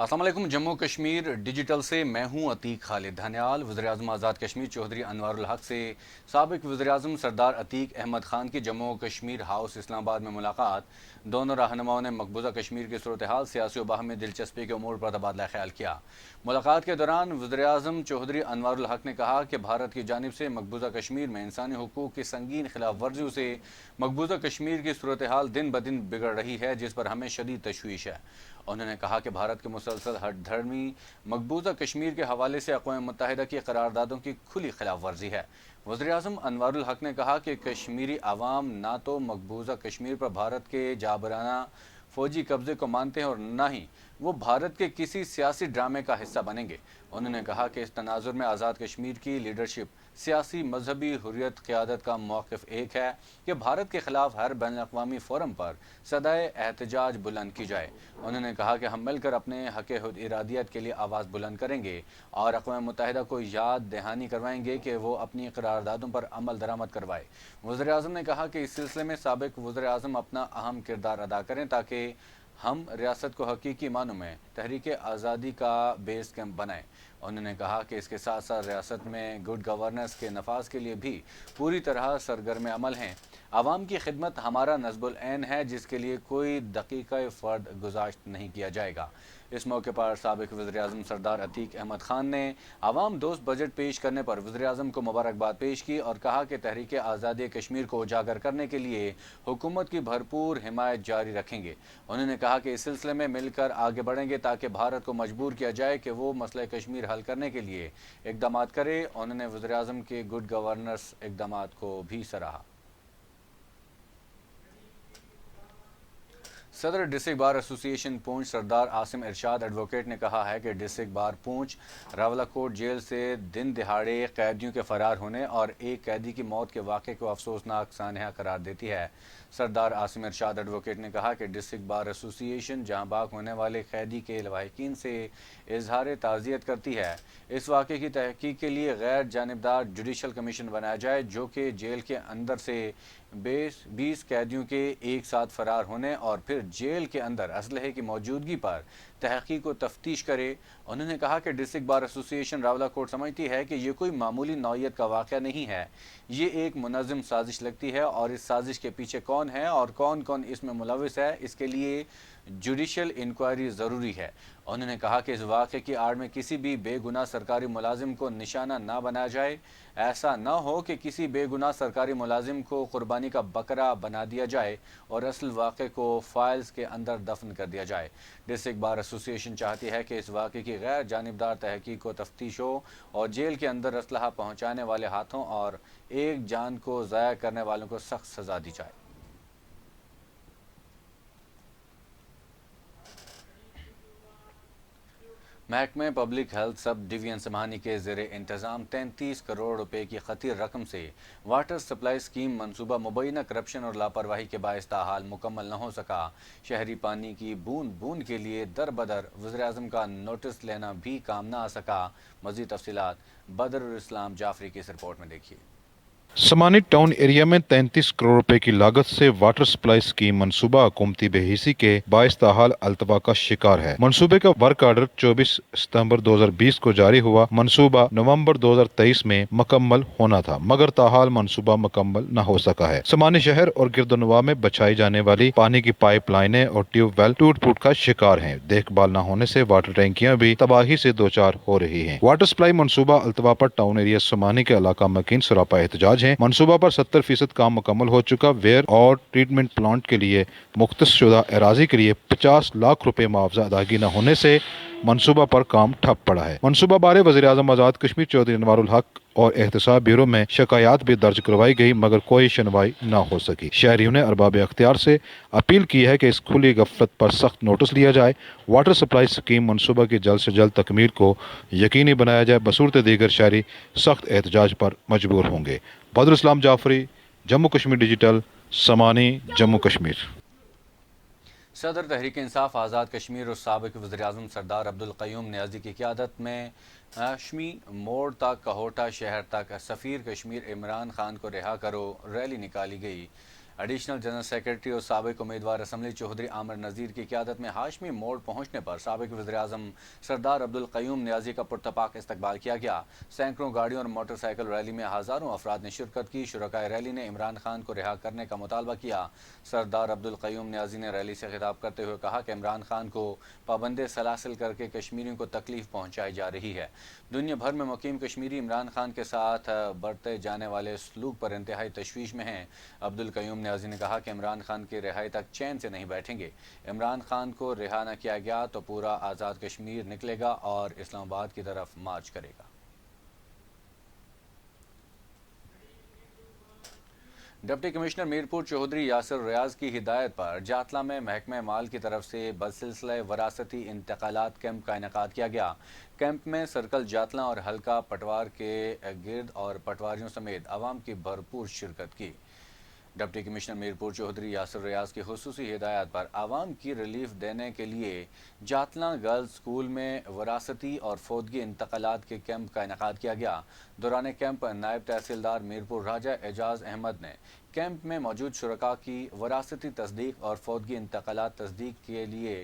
अस्सलाम वालेकुम। जम्मू कश्मीर डिजिटल से मैं हूं अतीक खालिद धन्याल। वज़ीर-ए-आज़म आज़ाद कश्मीर चौधरी अनवारुल हक से साबिक़ वज़ीर-ए-आज़म सरदार अतीक अहमद ख़ान की जम्मू कश्मीर हाउस इस्लामाबाद में मुलाकात। दोनों रहनुमाओं ने मकबूजा कश्मीर की सूरत हाल, सियासी व बाहमी दिलचस्पी के उमूर पर तबादला ख्याल किया। मुलाकात के दौरान वज़ीर-ए-आज़म चौधरी अनवारुल हक ने कहा कि भारत की जानिब से मकबूजा कश्मीर में इंसानी हुकूक़ की संगीन खिलाफ वर्जियों से मकबूजा कश्मीर की सूरत हाल दिन ब दिन बिगड़ रही है, जिस पर हमें शदीद तशवीश है। उन्होंने कहा कि भारत के मुसलसल हठधर्मी मकबूजा कश्मीर के हवाले से अक़वाम मुत्तहिदा की करारदादों की खुली खिलाफ वर्जी है। वज़ीर-ए-आज़म अनवारुल हक ने कहा कि कश्मीरी अवाम ना तो मकबूजा कश्मीर पर भारत के जाबराना फौजी कब्जे को मानते हैं और न ही वो भारत के किसी सियासी ड्रामे का हिस्सा बनेंगे। उन्होंने कहा कि इस तनाजुर में आज़ाद कश्मीर की लीडरशिप, सियासी मजहबी हुर्रियत, क़यादत का मौक़िफ़ एक है कि भारत के ख़िलाफ़ हर बैनुल-अक़वामी फ़ोरम पर सदाए एहतजाज बुलंद की जाए। उन्होंने कहा कि हम मिलकर अपने हक़ इरादियत के लिए आवाज़ बुलंद करेंगे और अक़वाम मुत्तहिदा को याद दहानी करवाएंगे कि वो अपनी करारदादों पर अमल दरामद करवाए। वज़ीर-ए-आज़म ने कहा कि इस सिलसिले में साबिक़ वज़ीर-ए-आज़म अपना अहम किरदार अदा करें ताकि हम रियासत को हकीकी मानों में तहरीक आज़ादी का बेस कैंप बनाएं। उन्होंने कहा कि इसके साथ साथ रियासत में गुड गवर्नेंस के नफाज के लिए भी पूरी तरह सरगर्म अमल हैं। आवाम की खिदमत हमारा नस्बुल ऐन है, जिसके लिए कोई दकीक़ा फ़र्द गुज़ाश्त नहीं किया जाएगा। इस मौके पर साबिक़ वज़ीर-ए-आज़म सरदार अतीक अहमद ख़ान ने आवाम दोस्त बजट पेश करने पर वज़ीर-ए-आज़म को मुबारकबाद पेश की और कहा कि तहरीक आज़ादी कश्मीर को उजागर करने के लिए हुकूमत की भरपूर हिमायत जारी रखेंगे। उन्होंने कहा कि इस सिलसिले में मिलकर आगे बढ़ेंगे ताकि भारत को मजबूर किया जाए कि वो मसला कश्मीर हल करने के लिए इक़दाम करे। उन्होंने वज़ीर-ए-आज़म के गुड गवर्नेंस इक़दाम को भी सराहा। सदर डिस्ट्रिक्ट बार एसोसिएशन पूंछ सरदार आसिम इरशाद एडवोकेट ने कहा है कि डिस्ट्रिक्ट बार पूंछ रावलाकोट जेल से दिन दिहाड़े कैदियों के फरार होने और एक कैदी की मौत के वाक़े को अफसोसनाक सानहा करार देती है। सरदार आसिम इरशाद एडवोकेट ने कहा कि डिस्ट्रिक्ट बार एसोसिएशन जहां बाग होने वाले कैदी के लवाहिकीन से इजहार ताज़ियत करती है। इस वाक़े की तहकीक के लिए गैर जानिबदार जुडिशल कमीशन बनाया जाए जो कि जेल के अंदर से 20 कैदियों के एक साथ फरार होने और फिर जेल के अंदर असलहे की मौजूदगी पर तहकीक व तफ्तीश करे। उन्होंने कहा कि डिस्ट्रिक्ट बार एसोसिएशन रावलाकोट समझती है कि ये कोई मामूली नौयत का वाक़या नहीं है, ये एक मुनज़्ज़म साजिश लगती है और इस साजिश के पीछे कौन है और कौन कौन इसमें मुलविस है, इसके लिए जुडिशल इंक्वायरी ज़रूरी है। उन्होंने कहा कि इस वाक़े की आड़ में किसी भी बेगुनाह सरकारी मुलाजिम को निशाना ना बनाया जाए। ऐसा न हो कि किसी बेगुनाह सरकारी मुलाजिम को कुर्बानी का बकरा बना दिया जाए और असल वाक़े को फाइल्स के अंदर दफन कर दिया जाए। डिस्ट्रिक्ट बार एसोसिएशन चाहती है कि इस वाक़े की गैर जानिबदार तहकीक व तफ्तीश हो और जेल के अंदर असलहा पहुँचाने वाले हाथों और एक जान को ज़ाया करने वालों को सख्त सज़ा दी जाए। महकमे पब्लिक हेल्थ सब डिवीजन समानी के ज़ेर इंतज़ाम 33 करोड़ रुपए की खतीर रकम से वाटर सप्लाई स्कीम मनसूबा मुबैना करप्शन और लापरवाही के बायस ताहाल मुकम्मल न हो सका। शहरी पानी की बूंद बूंद के लिए दर बदर वज़ीर-ए-आज़म का नोटिस लेना भी काम न आ सका। मज़ीद तफसीलात बदरुल इस्लाम जाफरी की इस रिपोर्ट में देखिए। समानी टाउन एरिया में 33 करोड़ रुपए की लागत से वाटर सप्लाई स्कीम मनसूबा हुकूमती बेहिसी के बाइस ताहाल अल्तवा का शिकार है। मनसूबे का वर्क आर्डर 24 सितंबर 2020 को जारी हुआ। मनसूबा नवंबर 2023 में मुकम्मल होना था, मगर ताहाल मनसूबा मुकम्मल न हो सका है। समानी शहर और गिरदनवा में बछाई जाने वाली पानी की पाइप लाइनें और ट्यूबवेल टूट फूट का शिकार है। देखभाल न होने से वाटर टैंकियां भी तबाही से दो चार हो रही है। वाटर सप्लाई मनसूबा अल्तवा पर टाउन एरिया समानी के इलाका मकीन सरापा एहतजाज है। मनसूबा पर 70% काम मुकम्मल हो चुका। वेयर और ट्रीटमेंट प्लांट के लिए मुख्तस शुदा एराजी के लिए 50 लाख रुपए मुआवजा अदायगी न होने से मनसूबा पर काम ठप पड़ा है। मनसूबा बारे वज़ीर-ए-आज़म आज़ाद कश्मीर चौधरी अनवारुल हक और एहतसाब ब्यूरो में शिकायत भी दर्ज करवाई गई, मगर कोई सुनवाई न हो सकी। शहरियों ने अरबाब अख्तियार से अपील की है कि इस खुली गफलत पर सख्त नोटिस लिया जाए। वाटर सप्लाई स्कीम मनसूबा की जल्द से जल्द तकमील को यकीनी बनाया जाए। बसूरत दीगर शहरी सख्त एहतजाज पर मजबूर होंगे। बदरुल इस्लाम जाफरी, जम्मू कश्मीर डिजिटल, समानी, जम्मू कश्मीर। सदर तहरीक इंसाफ आज़ाद कश्मीर और साबिक़ वज़ीर-ए-आज़म सरदार अब्दुल क़य्यूम नियाज़ी की क़यादत में हाशमी मोड़ तक कहोटा शहर तक सफ़ीर कश्मीर इमरान खान को रिहा करो रैली निकाली गई। एडिशनल जनरल सेक्रेटरी और साबिक उम्मीदवार असम्बली चौधरी आमिर नज़ीर की क़यादत में हाशमी मोड़ पहुँचने पर साबिक वज़ीर-ए-आज़म सरदार अब्दुल क़य्यूम नियाज़ी का पुरतपाक इस्तकबाल किया गया। सैकड़ों गाड़ियों और मोटरसाइकिल रैली में हज़ारों अफराद ने शिरकत की। शुरकाए रैली ने इमरान खान को रिहा करने का मुतालबा किया। सरदार अब्दुल क़य्यूम नियाज़ी ने रैली से खिताब करते हुए कहा कि इमरान खान को पाबंदे सलासिल करके कश्मीरियों को तकलीफ पहुँचाई जा रही है। दुनिया भर में मुकीम कश्मीरी इमरान खान के साथ बरते जाने वाले सलूक पर इंतहाई तशवीश में हैं। अब्दुल क़य्यूम नियाज़ी ने कहा कि इमरान खान की रिहाई तक चैन से नहीं बैठेंगे। इमरान खान को रिहा न किया गया तो पूरा आज़ाद कश्मीर निकलेगा और इस्लामाबाद की तरफ मार्च करेगा। डिप्टी कमिश्नर मीरपुर चौधरी यासिर रियाज की हिदायत पर जातला में महकमा माल की तरफ से बसिलसिले वरासती इंतकालात कैंप का इनेकाद किया गया। कैंप में सर्कल जातला और हल्का पटवार के गिर्द और पटवारियों समेत आवाम की भरपूर शिरकत की। डिप्टी कमिश्नर मीरपुर चौधरी यासिर रियाज की खुसूसी हिदायत पर आवाम की रिलीफ देने के लिए जातला गर्ल्स स्कूल में वरासती और फौदगी इंतकालात के कैंप का इनेकाद किया गया। दौरान कैंप नायब तहसीलदार मीरपुर राजा एजाज अहमद ने कैंप में मौजूद शुरका की वरासती तस्दीक और फौदगी इंतकालात तस्दीक के लिए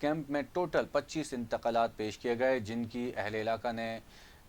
कैंप में टोटल 25 इंतकालात पेश किए गए, जिनकी अहले इलाका ने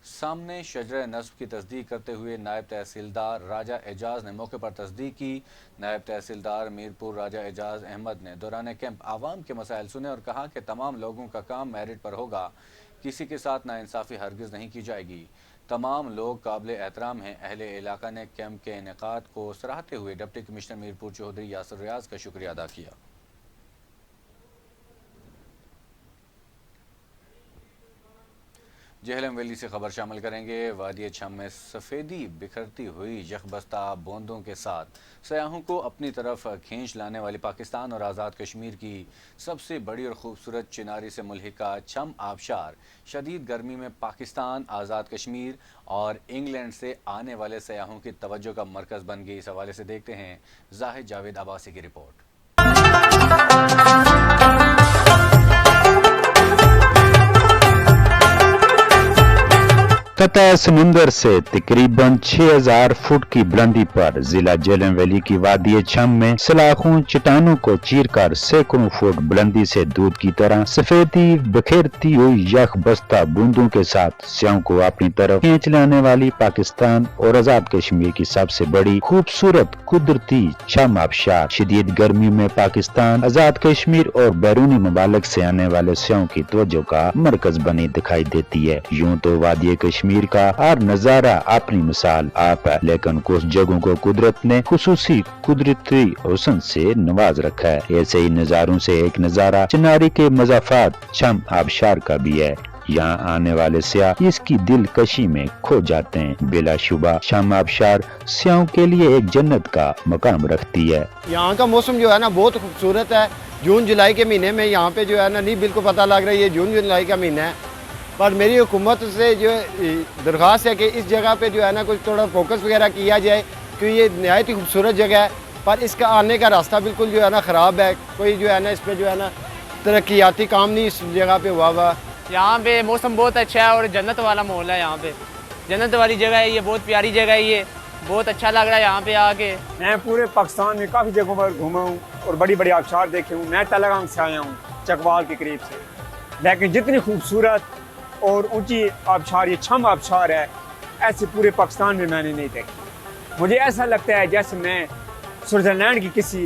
सामने शजर नस्ब की तस्दीक करते हुए नायब तहसीलदार राजा एजाज ने मौके पर तस्दीक की। नायब तहसीलदार मीरपुर राजा एजाज अहमद ने दौरान कैंप आवाम के मसाइल सुने और कहा कि तमाम लोगों का काम मेरिट पर होगा, किसी के साथ नाइंसाफ़ी हरगिज़ नहीं की जाएगी। तमाम लोग काबिल एहतराम हैं। अहले इलाका ने कैंप के इनेकाद को सराहते हुए डिप्टी कमिश्नर मीरपुर चौधरी यासिर रियाज का शुक्रिया अदा किया। जेहलम वैली से खबर शामिल करेंगे। वादी छम में सफ़ेदी बिखरती हुई यकबस्ता बूंदों के साथ सयाहों को अपनी तरफ खींच लाने वाली पाकिस्तान और आज़ाद कश्मीर की सबसे बड़ी और खूबसूरत चिनारी से मुल्हिका छम आबशार शदीद गर्मी में पाकिस्तान, आज़ाद कश्मीर और इंग्लैंड से आने वाले सयाहों की तवज्जो का मरकज़ बन गई। इस हवाले से देखते हैं जाहिद जावेद अब्बासी की रिपोर्ट। तथा समुंदर से तकरीबन 6000 फुट की बुलंदी पर जिला जेहलम वैली की वादी छम में सलाखों चट्टानों को चीरकर सैकड़ों फुट बुलंदी से दूध की तरह सफेदी बिखेरती हुई यख बस्ता बूंदों के साथ स्याहों को अपनी तरफ खींच लाने वाली पाकिस्तान और आजाद कश्मीर की सबसे बड़ी खूबसूरत कुदरती छम आबशार शदीद गर्मी में पाकिस्तान, आजाद कश्मीर और बैरूनी ममालिक से आने वाले स्याहों की तवज्जो का मरकज बनी दिखाई देती है। यूं तो वादी कश्मीर का हर नजारा अपनी मिसाल आप है, लेकिन कुछ जगहों को कुदरत ने खुसूसी कुदरती हुस्न से नवाज रखा है। ऐसे ही नजारों से एक नजारा चिनारी के मजाफात छम आबशार का भी है। यहाँ आने वाले सियाह इसकी दिलकशी में खो जाते हैं। बिलाशुबा छम आबशार सियाहों के लिए एक जन्नत का मकाम रखती है। यहाँ का मौसम जो है ना बहुत खूबसूरत है। जून जुलाई के महीने में यहाँ पे जो है ना नहीं बिल्कुल पता लग रहा है ये जून जुलाई का महीना है, पर मेरी हुकूमत से जो दरख्वास्त है कि इस जगह पे जो है ना कुछ थोड़ा फोकस वगैरह किया जाए, क्योंकि ये नहायत ही खूबसूरत जगह है, पर इसका आने का रास्ता बिल्कुल जो है ना ख़राब है। कोई जो है ना इस पर जो है ना तरक्याती काम नहीं इस जगह पे हुआ। यहाँ पे मौसम बहुत अच्छा है और जन्नत वाला माहौल है। यहाँ पे जन्नत वाली जगह है, ये बहुत प्यारी जगह है, ये बहुत अच्छा लग रहा है यहाँ पे आके। मैं पूरे पाकिस्तान में काफ़ी जगहों पर घूमा हूँ और बड़ी बड़ी आबशार देखे हूँ। मैं तलागांग से आया हूँ, चकवाल के करीब से, लेकिन जितनी खूबसूरत और ऊंची आबशार ये छम आबशार है, ऐसे पूरे पाकिस्तान में मैंने नहीं देखी। मुझे ऐसा लगता है जैसे मैं स्विट्जरलैंड की किसी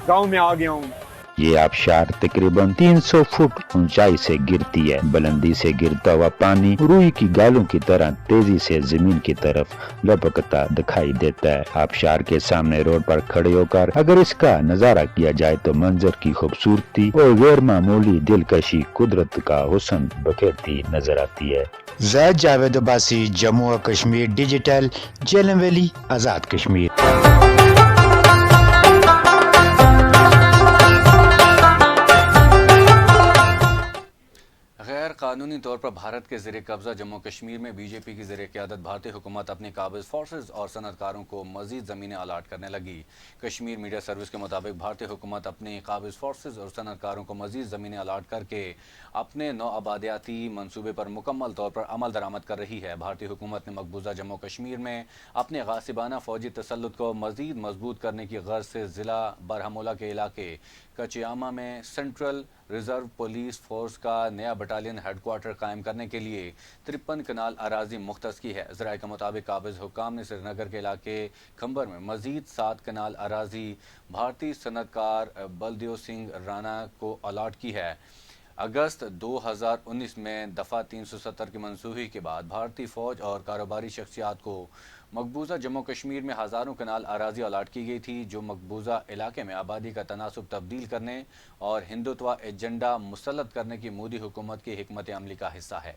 गांव में आ गया हूँ। ये आबशार तकरीबन 300 फुट ऊंचाई से गिरती है। बुलंदी से गिरता हुआ पानी रुई की गालों की तरह तेजी से जमीन की तरफ लपकता दिखाई देता है। आबशार के सामने रोड पर खड़े होकर अगर इसका नजारा किया जाए तो मंजर की खूबसूरती और गैर मामूली दिलकशी कुदरत का हुस्न बखेरती नजर आती है। जाहिद जावेद अब्बासी, जम्मू और कश्मीर डिजिटल, जेहलम वैली, आजाद कश्मीर। قانونی طور پر بھارت کے زیر قبضہ جموں کشمیر میں بی جے پی کی زیر قیادت بھارتی حکومت اپنی قابض فورسز اور صنعت کاروں کو مزید زمینیں الاٹ کرنے لگی۔ کشمیر میڈیا سروس کے مطابق بھارتی حکومت اپنی قابض فورسز اور صنعت کاروں کو مزید زمینیں الاٹ کر کے اپنے نو آبادیاتی منصوبے پر مکمل طور پر عمل درآمد کر رہی ہے۔ بھارتی حکومت نے مقبوضہ جموں کشمیر میں اپنے غاصبانہ فوجی تسلط کو مزید مضبوط کرنے کی غرض سے ضلع برہمولہ کے علاقے کچیاما میں سینٹرل ریزرو پولیس فورس کا نیا بٹالین ہیڈ کوارٹر قائم کرنے کے لیے 53 کنال اراضی مختص کی ہے۔ ذرائع کے مطابق قابض حکام نے سری نگر کے علاقے کھمبر میں مزید 7 کنال اراضی بھارتی صنعت کار بلدیو سنگھ رانا کو الاٹ کی ہے۔ اگست 2019 میں دفعہ 370 کی منسوخی کے بعد بھارتی فوج اور کاروباری شخصیات کو مقبوضہ جموں کشمیر میں ہزاروں کنال اراضی الاٹ کی گئی تھی، جو مقبوضہ علاقے میں آبادی کا تناسب تبدیل کرنے اور ہندوتوا ایجنڈا مسلط کرنے کی مودی حکومت کی حکمت عملی کا حصہ ہے۔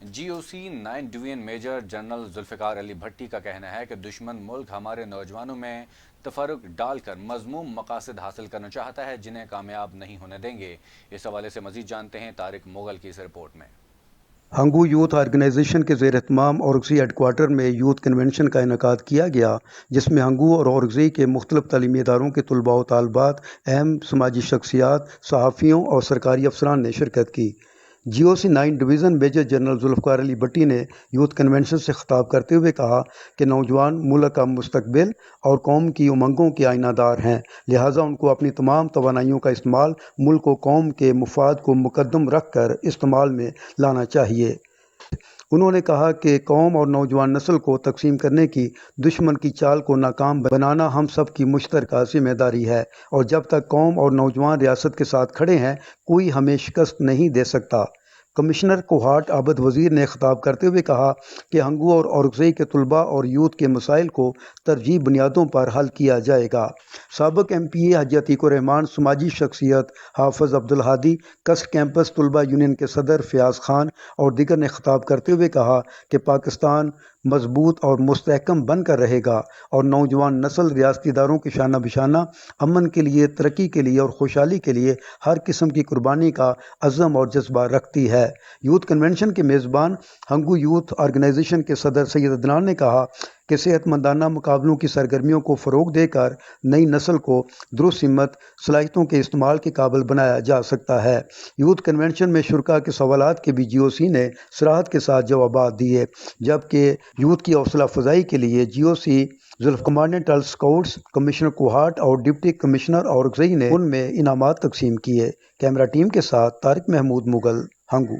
جی او سی 9 ڈویژن میجر جنرل ذوالفقار علی بھٹی کا کہنا ہے کہ دشمن ملک ہمارے نوجوانوں میں تفرق ڈال کر مذموم مقاصد حاصل کرنا چاہتا ہے، جنہیں کامیاب نہیں ہونے دیں گے۔ اس حوالے سے مزید جانتے ہیں طارق مغل کی اس رپورٹ میں۔ ہنگو یوتھ آرگنائزیشن کے زیر اہتمام اورگزئی ہیڈ کوارٹر میں یوتھ کنونشن کا انعقاد کیا گیا، جس میں ہنگو اور اورگزئی کے مختلف تعلیمی اداروں کے طلباء و طالبات، اہم سماجی شخصیات، صحافیوں اور سرکاری افسران نے شرکت کی۔ جی او سی 9 ڈویژن میجر جنرل ذوالفقار علی بھٹی نے یوتھ کنونشن سے خطاب کرتے ہوئے کہا کہ نوجوان ملک کا مستقبل اور قوم کی امنگوں کے آئینہ دار ہیں، لہٰذا ان کو اپنی تمام توانائیوں کا استعمال ملک و قوم کے مفاد کو مقدم رکھ کر استعمال میں لانا چاہیے۔ انہوں نے کہا کہ قوم اور نوجوان نسل کو تقسیم کرنے کی دشمن کی چال کو ناکام بنانا ہم سب کی مشترکہ ذمہ داری ہے، اور جب تک قوم اور نوجوان ریاست کے ساتھ کھڑے ہیں کوئی ہمیں شکست نہیں دے سکتا۔ کمشنر کوہاٹ عابد وزیر نے خطاب کرتے ہوئے کہا کہ ہنگو اور اورگزئی کے طلباء اور یوتھ کے مسائل کو ترجیحی بنیادوں پر حل کیا جائے گا۔ سابق ایم پی اے حاجی عتیق الرحمان، سماجی شخصیت حافظ عبدالہادی، کسٹ کیمپس طلباء یونین کے صدر فیاض خان اور دیگر نے خطاب کرتے ہوئے کہا کہ پاکستان مضبوط اور مستحکم بن کر رہے گا اور نوجوان نسل ریاستی اداروں کے شانہ بشانہ امن کے لیے، ترقی کے لیے اور خوشحالی کے لیے ہر قسم کی قربانی کا عزم اور جذبہ رکھتی ہے۔ یوتھ کنونشن کے میزبان ہنگو یوتھ آرگنائزیشن کے صدر سید عدنان نے کہا کہ صحت مندانہ مقابلوں کی سرگرمیوں کو فروغ دے کر نئی نسل کو درست ہمت صلاحیتوں کے استعمال کے قابل بنایا جا سکتا ہے۔ یوتھ کنونشن میں شرکاء کے سوالات کے بھی جی او سی نے صراحت کے ساتھ جوابات دیے، جبکہ یوتھ کی حوصلہ افزائی کے لیے جی او سی کمانڈنٹ اسکاؤٹس، کمشنر کوہاٹ اور ڈپٹی کمشنر اورگزئی نے ان میں انعامات تقسیم کیے۔ کیمرہ ٹیم کے ساتھ طارق محمود مغل، ہنگو۔